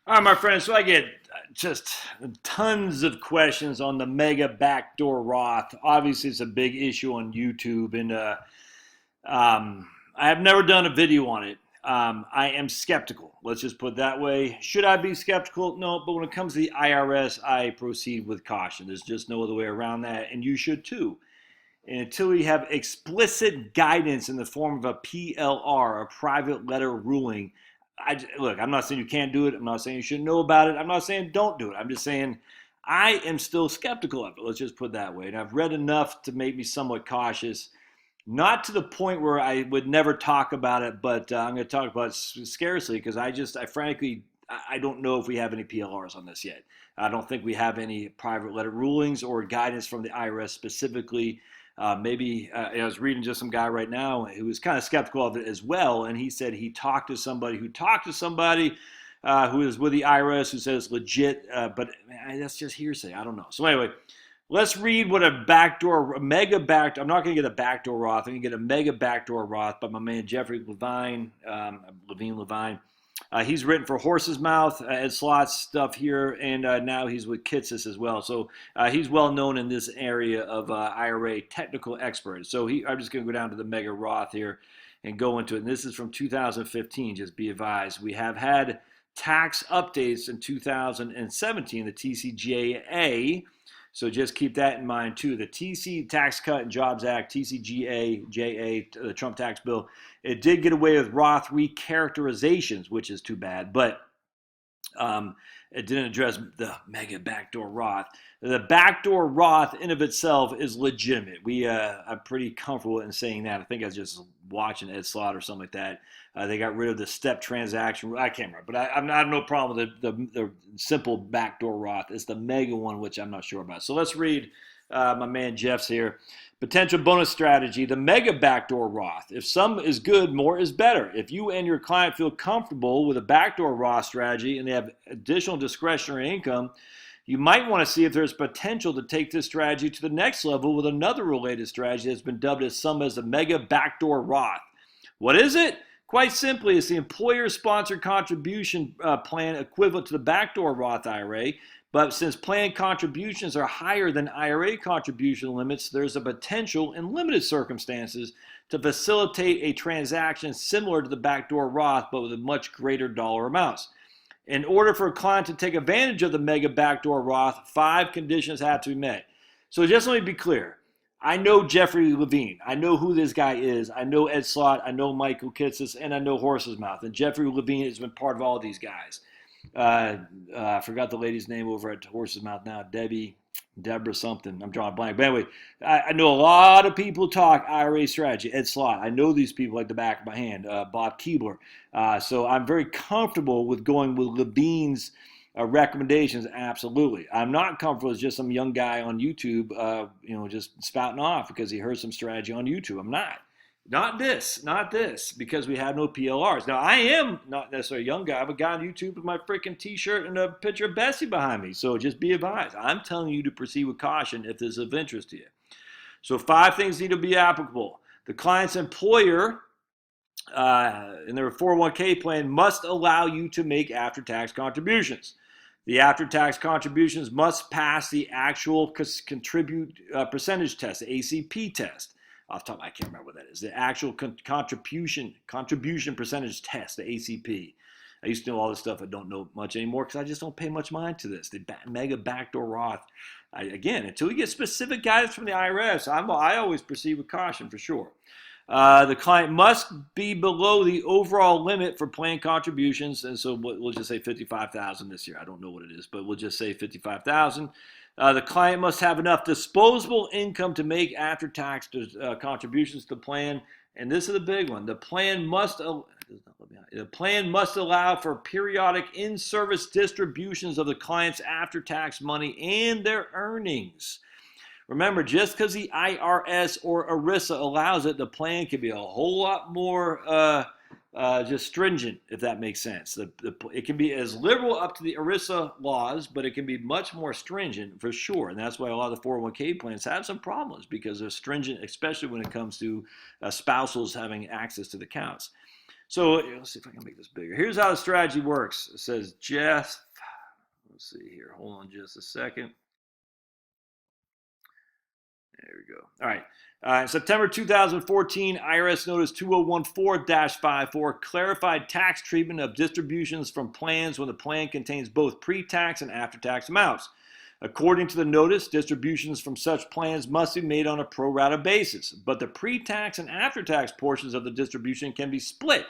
All right, my friends. So I get just tons of questions on the Mega Back Door Roth. Obviously, it's a big issue on YouTube, and I have never done a video on it. I am skeptical. Let's just put it that way. Should I be skeptical? No, but when it comes to the IRS, I proceed with caution. There's just no other way around that, and you should too. And until we have explicit guidance in the form of a PLR, a private letter ruling, look, I'm not saying you can't do it. I'm not saying you shouldn't know about it. I'm not saying don't do it. I'm just saying I am still skeptical of it. Let's just put it that way. And I've read enough to make me somewhat cautious. Not to the point where I would never talk about it, but I'm going to talk about it scarcely because I frankly, I don't know if we have any PLRs on this yet. I don't think we have any private letter rulings or guidance from the IRS specifically. Maybe I was reading just some guy right now who was kind of skeptical of it as well, and he said he talked to somebody who talked to somebody who is with the IRS who says legit, but man, that's just hearsay. I don't know. So anyway, let's read what a mega backdoor. I'm not going to get a backdoor Roth. I'm going to get a mega backdoor Roth by my man Jeffrey Levine, Levine. He's written for Horse's Mouth, Ed Slott's stuff here, and now he's with Kitsis as well. So he's well known in this area of IRA technical expert. So I'm just going to go down to the Mega Roth here and go into it. And this is from 2015, just be advised. We have had tax updates in 2017, the TCJA. So just keep that in mind too. The TC Tax Cut and Jobs Act, TCJA, the Trump tax bill, it did get away with Roth recharacterizations, which is too bad, but it didn't address the Mega Backdoor Roth. The Backdoor Roth in of itself is legitimate. I'm pretty comfortable in saying that. I think I was just watching Ed Slott or something like that. They got rid of the step transaction. I can't remember, but I have no problem with the simple backdoor Roth. It's the mega one, which I'm not sure about. So let's read my man Jeff's here. Potential bonus strategy, the Mega Backdoor Roth. If some is good, more is better. If you and your client feel comfortable with a backdoor Roth strategy and they have additional discretionary income, you might want to see if there's potential to take this strategy to the next level with another related strategy that's been dubbed as the Mega Backdoor Roth. What is it? Quite simply, it's the employer-sponsored contribution plan equivalent to the backdoor Roth IRA. But since plan contributions are higher than IRA contribution limits, there's a potential in limited circumstances to facilitate a transaction similar to the backdoor Roth, but with much greater dollar amounts. In order for a client to take advantage of the Mega Backdoor Roth, 5 conditions have to be met. So just let me be clear. I know Jeffrey Levine. I know who this guy is. I know Ed Slott. I know Michael Kitsis, and I know Horse's Mouth. And Jeffrey Levine has been part of all these guys. I forgot the lady's name over at Horse's Mouth now. Deborah something. I'm drawing a blank. But anyway, I know a lot of people talk IRA strategy. Ed Slott. I know these people like the back of my hand. Bob Keebler. So I'm very comfortable with going with Levine's recommendations. Absolutely. I'm not comfortable as just some young guy on YouTube, just spouting off because he heard some strategy on YouTube. I'm not. Not this, because we have no PLRs. Now, I am not necessarily a young guy, but a guy on YouTube with my freaking t-shirt and a picture of Bessie behind me. So just be advised. I'm telling you to proceed with caution if this is of interest to you. So 5 things need to be applicable. The client's employer in their 401k plan must allow you to make after-tax contributions. The after-tax contributions must pass the actual contribute percentage test, the ACP test. Off the top, I can't remember what that is. The actual contribution percentage test, the ACP. I used to know all this stuff. I don't know much anymore because I just don't pay much mind to this. The Mega Backdoor Roth. Again, until we get specific guidance from the IRS, I always proceed with caution for sure. The client must be below the overall limit for plan contributions, and so we'll just say $55,000 this year. I don't know what it is, but we'll just say $55,000. The client must have enough disposable income to make after-tax contributions to the plan, and this is the big one. The plan must allow for periodic in-service distributions of the client's after-tax money and their earnings. Remember, just because the IRS or ERISA allows it, the plan can be a whole lot more just stringent, if that makes sense. It can be as liberal up to the ERISA laws, but it can be much more stringent for sure. And that's why a lot of the 401k plans have some problems because they're stringent, especially when it comes to spousals having access to the accounts. So let's see if I can make this bigger. Here's how the strategy works. It says Jeff. Let's see here. Hold on just a second. There we go. All right. In September 2014, IRS Notice 2014-54 clarified tax treatment of distributions from plans when the plan contains both pre-tax and after-tax amounts. According to the notice, distributions from such plans must be made on a pro rata basis, but the pre-tax and after-tax portions of the distribution can be split,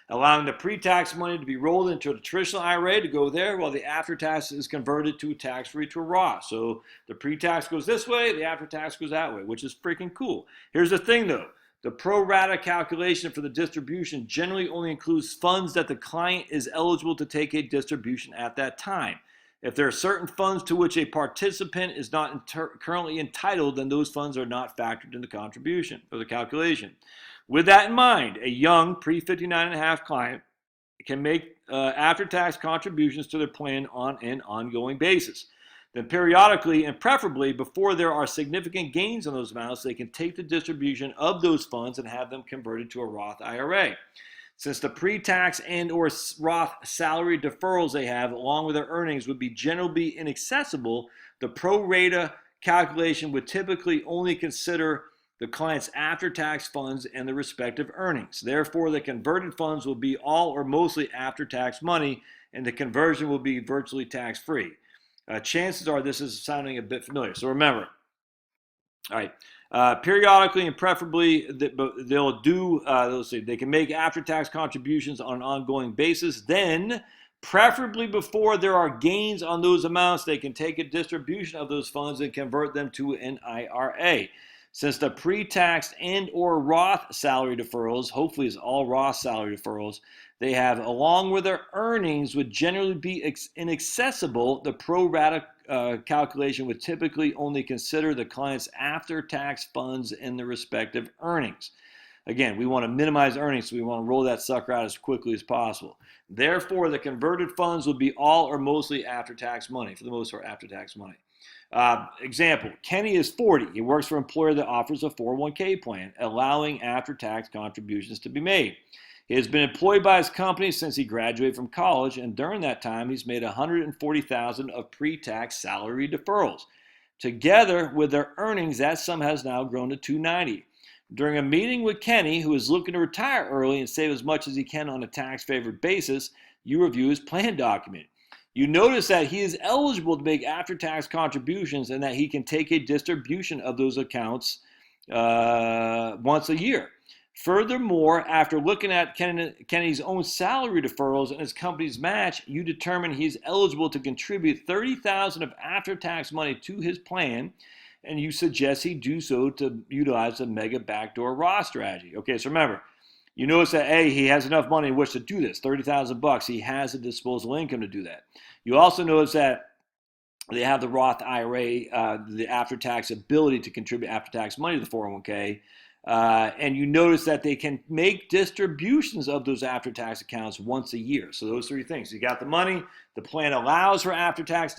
allowing the pre-tax money to be rolled into a traditional IRA to go there, while the after-tax is converted to tax-free to a Roth. So the pre-tax goes this way, the after-tax goes that way, which is freaking cool. Here's the thing, though. The pro rata calculation for the distribution generally only includes funds that the client is eligible to take a distribution at that time. If there are certain funds to which a participant is not currently entitled, then those funds are not factored in the contribution or the calculation. With that in mind, a young pre-59.5 client can make after-tax contributions to their plan on an ongoing basis. Then periodically and preferably before there are significant gains on those amounts, they can take the distribution of those funds and have them converted to a Roth IRA. Since the pre-tax and or Roth salary deferrals they have along with their earnings would be generally inaccessible, the pro rata calculation would typically only consider the client's after-tax funds and the respective earnings. Therefore, the converted funds will be all or mostly after-tax money, and the conversion will be virtually tax-free. Chances are this is sounding a bit familiar. So remember, all right, periodically and preferably they'll say they can make after-tax contributions on an ongoing basis. Then, preferably before there are gains on those amounts, they can take a distribution of those funds and convert them to an IRA. Since the pre-tax and or Roth salary deferrals, hopefully it's all Roth salary deferrals, they have along with their earnings would generally be inaccessible, the pro rata calculation would typically only consider the client's after-tax funds and the respective earnings. Again, we want to minimize earnings, so we want to roll that sucker out as quickly as possible. Therefore, the converted funds will be all or mostly after-tax money, for the most part after-tax money. Example, Kenny is 40. He works for an employer that offers a 401k plan, allowing after-tax contributions to be made. He has been employed by his company since he graduated from college, and during that time, he's made $140,000 of pre-tax salary deferrals. Together with their earnings, that sum has now grown to $290,000. During a meeting with Kenny, who is looking to retire early and save as much as he can on a tax-favored basis, you review his plan document. You notice that he is eligible to make after-tax contributions and that he can take a distribution of those accounts once a year. Furthermore, after looking at Kenny's own salary deferrals and his company's match, you determine he's eligible to contribute $30,000 of after-tax money to his plan, and you suggest he do so to utilize the Mega Back Door Roth strategy. Okay, so remember, you notice that A, he has enough money in which to do this, $30,000. He has a disposable income to do that. You also notice that they have the Roth IRA, the after-tax ability to contribute after-tax money to the 401k. And you notice that they can make distributions of those after-tax accounts once a year. So those three things. You got the money, the plan allows for after-tax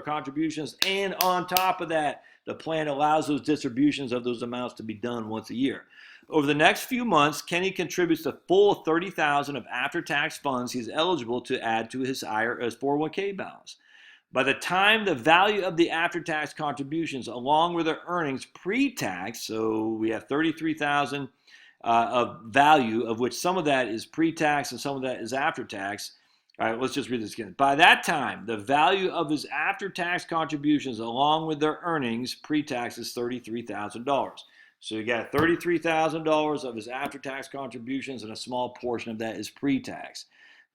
contributions, and on top of that, the plan allows those distributions of those amounts to be done once a year. Over the next few months, Kenny contributes the full $30,000 of after-tax funds he's eligible to add to his 401k balance. By the time the value of the after-tax contributions, along with their earnings pre-tax, so we have $33,000 of value, of which some of that is pre-tax and some of that is after-tax. All right, let's just read this again. By that time, the value of his after-tax contributions, along with their earnings pre-tax, is $33,000. So you got $33,000 of his after-tax contributions, and a small portion of that is pre-tax.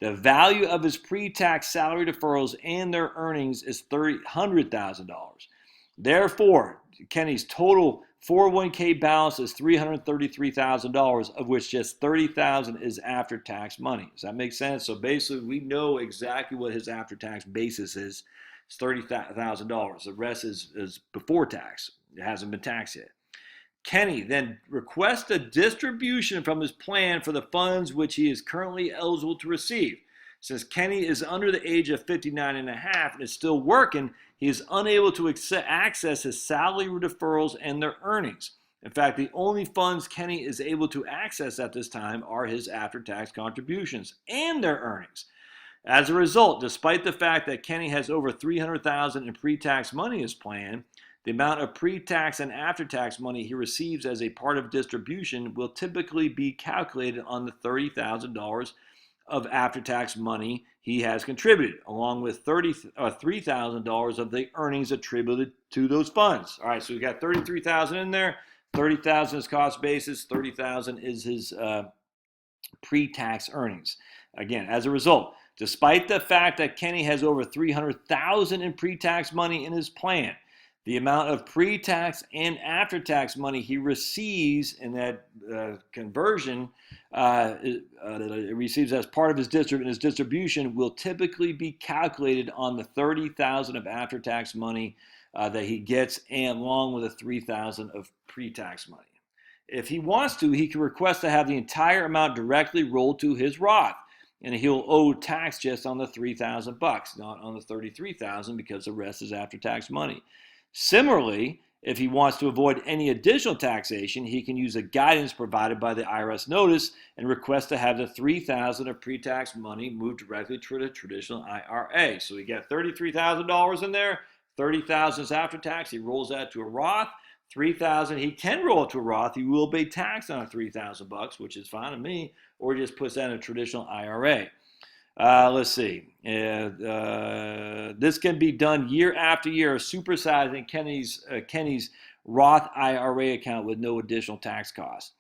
The value of his pre-tax salary deferrals and their earnings is $100,000. Therefore, Kenny's total 401k balance is $333,000, of which just $30,000 is after-tax money. Does that make sense? So basically, we know exactly what his after-tax basis is. It's $30,000. The rest is before tax. It hasn't been taxed yet. Kenny then requests a distribution from his plan for the funds which he is currently eligible to receive. Since Kenny is under the age of 59 and a half and is still working, he is unable to access his salary deferrals and their earnings. In fact, the only funds Kenny is able to access at this time are his after-tax contributions and their earnings. As a result, despite the fact that Kenny has over $300,000 in pre-tax money in his plan, the amount of pre-tax and after-tax money he receives as a part of distribution will typically be calculated on the $30,000 of after-tax money he has contributed, along with $3,000 of the earnings attributed to those funds. All right, so we got $33,000 in there. $30,000 is cost basis. $30,000 is his pre-tax earnings. Again, as a result, despite the fact that Kenny has over $300,000 in pre-tax money in his plan, the amount of pre-tax and after-tax money he receives in that conversion, receives as part of his distribution, will typically be calculated on the $30,000 of after-tax money that he gets, and along with the $3,000 of pre-tax money. If he wants to, he can request to have the entire amount directly rolled to his Roth, and he'll owe tax just on the $3,000, not on the $33,000, because the rest is after-tax money. Similarly, if he wants to avoid any additional taxation, he can use the guidance provided by the IRS notice and request to have the $3,000 of pre-tax money moved directly to the traditional IRA. So we get $33,000 in there, $30,000 is after tax. He rolls that to a Roth. $3,000, he can roll it to a Roth. He will pay tax on $3,000, which is fine to me, or he just puts that in a traditional IRA. Let's see. This can be done year after year, supersizing Kenny's Roth IRA account with no additional tax costs.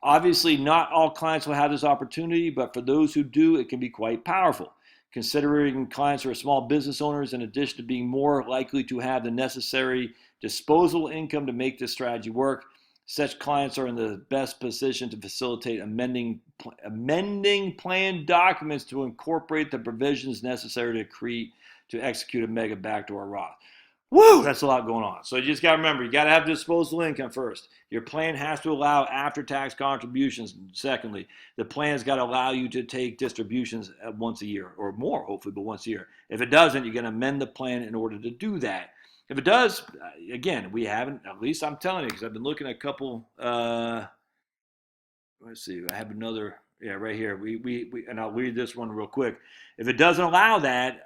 Obviously, not all clients will have this opportunity, but for those who do, it can be quite powerful. Considering clients are small business owners, in addition to being more likely to have the necessary disposable income to make this strategy work, such clients are in the best position to facilitate amending plan documents to incorporate the provisions necessary to execute a Mega Back Door Roth. Woo, that's a lot going on. So you just got to remember, you got to have disposable income first. Your plan has to allow after-tax contributions. Secondly, the plan's got to allow you to take distributions once a year, or more, hopefully, but once a year. If it doesn't, you're going to amend the plan in order to do that. If it does, again, we haven't, at least I'm telling you, because I've been looking at a couple, let's see, I have another, yeah, right here. And I'll read this one real quick. If it doesn't allow that,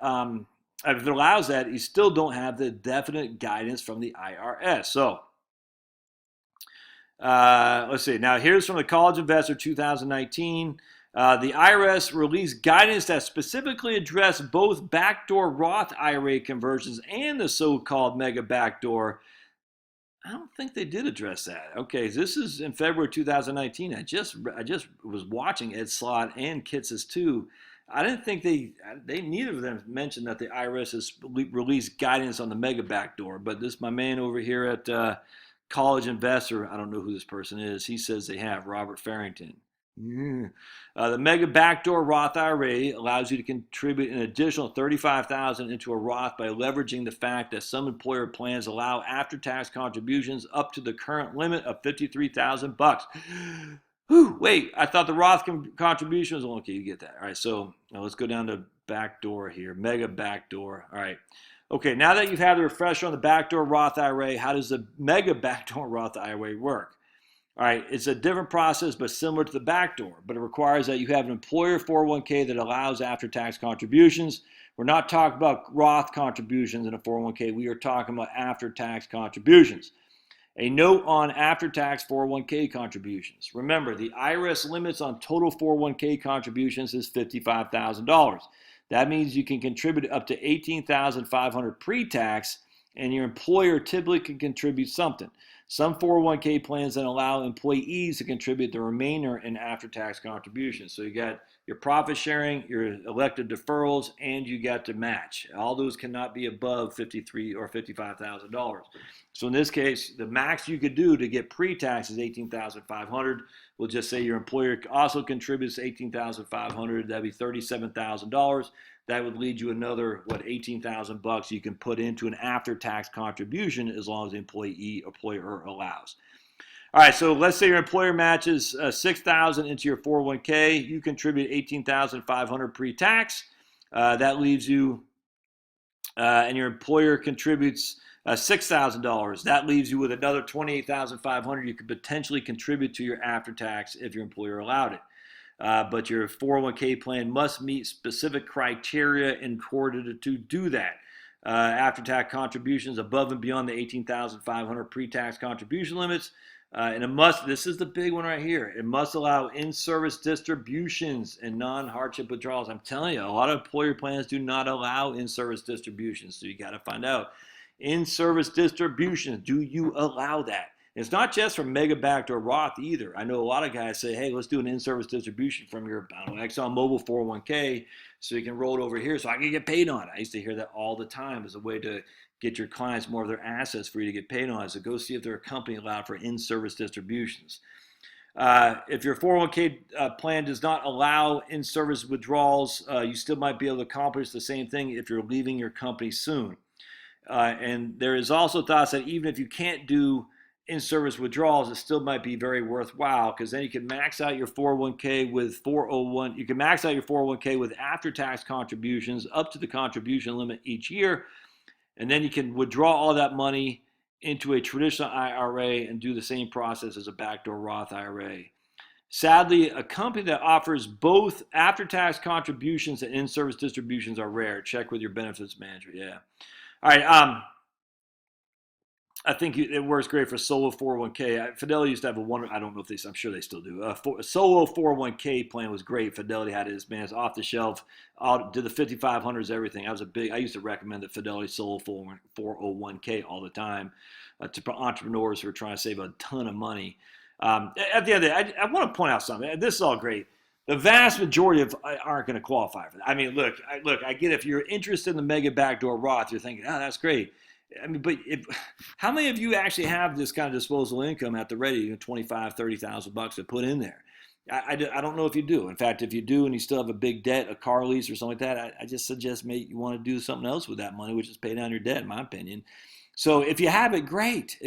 if it allows that, you still don't have the definite guidance from the IRS. So, let's see. Now, here's from the College Investor 2019. The IRS released guidance that specifically addressed both backdoor Roth IRA conversions and the so-called Mega Back Door. I don't think they did address that. Okay, this is in February 2019. I just was watching Ed Slott and Kitces too. I didn't think they neither of them mentioned that the IRS has released guidance on the Mega Back Door. But this, my man over here at College Investor, I don't know who this person is. He says they have, Robert Farrington. The Mega Back Door Roth IRA allows you to contribute an additional $35,000 into a Roth by leveraging the fact that some employer plans allow after-tax contributions up to the current limit of $53,000. Wait, I thought the Roth contribution was okay. You get that. All right, so now let's go down to backdoor here. Mega Backdoor. All right. Okay, now that you've had the refresher on the backdoor Roth IRA, how does the Mega Backdoor Roth IRA work? All right, it's a different process, but similar to the backdoor, but it requires that you have an employer 401k that allows after-tax contributions. We're not talking about Roth contributions in a 401k. We are talking about after-tax contributions. A note on after-tax 401k contributions. Remember, the IRS limits on total 401k contributions is $55,000. That means you can contribute up to $18,500 pre-tax, and your employer typically can contribute something. Some 401k plans then allow employees to contribute the remainder in after-tax contributions. So you got your profit sharing, your elected deferrals, and you got to match. All those cannot be above $53,000 or $55,000. So in this case, the max you could do to get pre-tax is $18,500. We'll just say your employer also contributes $18,500. That'd be $37,000. That would lead you another, $18,000 you can put into an after-tax contribution as long as the employer allows. All right, so let's say your employer matches $6,000 into your 401k. You contribute $18,500 pre-tax. That leaves you, and your employer contributes $6,000. That leaves you with another $28,500 you could potentially contribute to your after tax if your employer allowed it. But your 401k plan must meet specific criteria in order to do that. After-tax contributions above and beyond the $18,500 pre-tax contribution limits. And it must, this is the big one right here, it must allow in-service distributions and non-hardship withdrawals. I'm telling you, a lot of employer plans do not allow in-service distributions, so you got to find out. In-service distributions, do you allow that? It's not just for Mega Back Door Roth either. I know a lot of guys say, hey, let's do an in-service distribution from your ExxonMobil 401k so you can roll it over here so I can get paid on it. I used to hear that all the time as a way to get your clients more of their assets for you to get paid on. So go see if they're a company allowed for in-service distributions. If your 401k plan does not allow in-service withdrawals, you still might be able to accomplish the same thing if you're leaving your company soon. And there is also thoughts that even if you can't do in-service withdrawals, it still might be very worthwhile because then you can max out your 401k with 401. You can max out your 401k with after-tax contributions up to the contribution limit each year, and then you can withdraw all that money into a traditional IRA and do the same process as a backdoor Roth IRA. Sadly, a company that offers both after-tax contributions and in-service distributions are rare. Check with your benefits manager. Yeah. All right. I think it works great for solo 401k. Fidelity used to have I don't know if I'm sure they still do. A solo 401k plan was great. Fidelity had it, man. It's off the shelf. Did the 5500s, everything. I used to recommend the Fidelity solo 401k all the time to entrepreneurs who are trying to save a ton of money. At the end of the day, I want to point out something. This is all great. The vast majority aren't going to qualify for that. I mean, look, I get if you're interested in the Mega Back Door Roth, you're thinking, oh, that's great. I mean, but how many of you actually have this kind of disposable income at the ready, $25,000, $30,000 to put in there? I don't know if you do. In fact, if you do and you still have a big debt, a car lease or something like that, I just suggest maybe you want to do something else with that money, which is pay down your debt, in my opinion. So if you have it, great.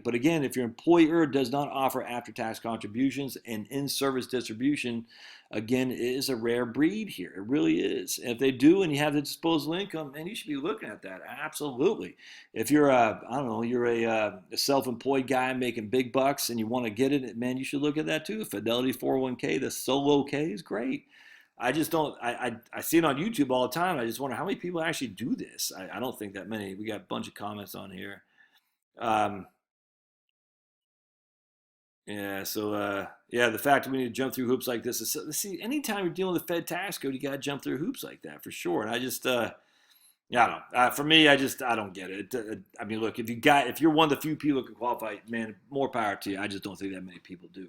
But again, if your employer does not offer after-tax contributions and in-service distribution, again, it is a rare breed here. It really is. And if they do and you have the disposable income, man, you should be looking at that. Absolutely. If you're you're a self-employed guy making big bucks and you want to get it, man, you should look at that too. Fidelity 401k, the solo K is great. I just don't, I see it on YouTube all the time. I just wonder how many people actually do this. I don't think that many. We got a bunch of comments on here. Yeah, so the fact that we need to jump through hoops like this is, see, anytime you're dealing with the Fed tax code, you got to jump through hoops like that for sure. And I just, I don't know. For me, I don't get it. I mean, look, if you're one of the few people who can qualify, man, more power to you. I just don't think that many people do.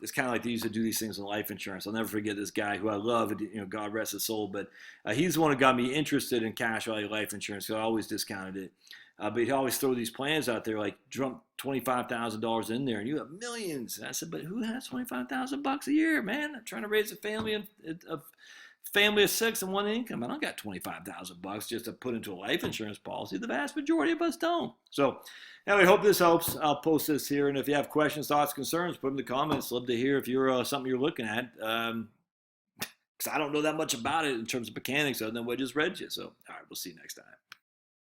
It's kind of like they used to do these things in life insurance. I'll never forget this guy who I love, God rest his soul, but he's the one who got me interested in cash value life insurance. So I always discounted it. But he'd always throw these plans out there, like dump $25,000 in there, and you have millions. And I said, but who has $25,000 a year, man? I'm trying to raise a family of 6 and one income. I don't got $25,000 just to put into a life insurance policy. The vast majority of us don't. So anyway, hope this helps. I'll post this here, and if you have questions, thoughts, concerns, put them in the comments. Love to hear if you're something you're looking at. Because I don't know that much about it in terms of mechanics other than what I just read you. So, all right, we'll see you next time.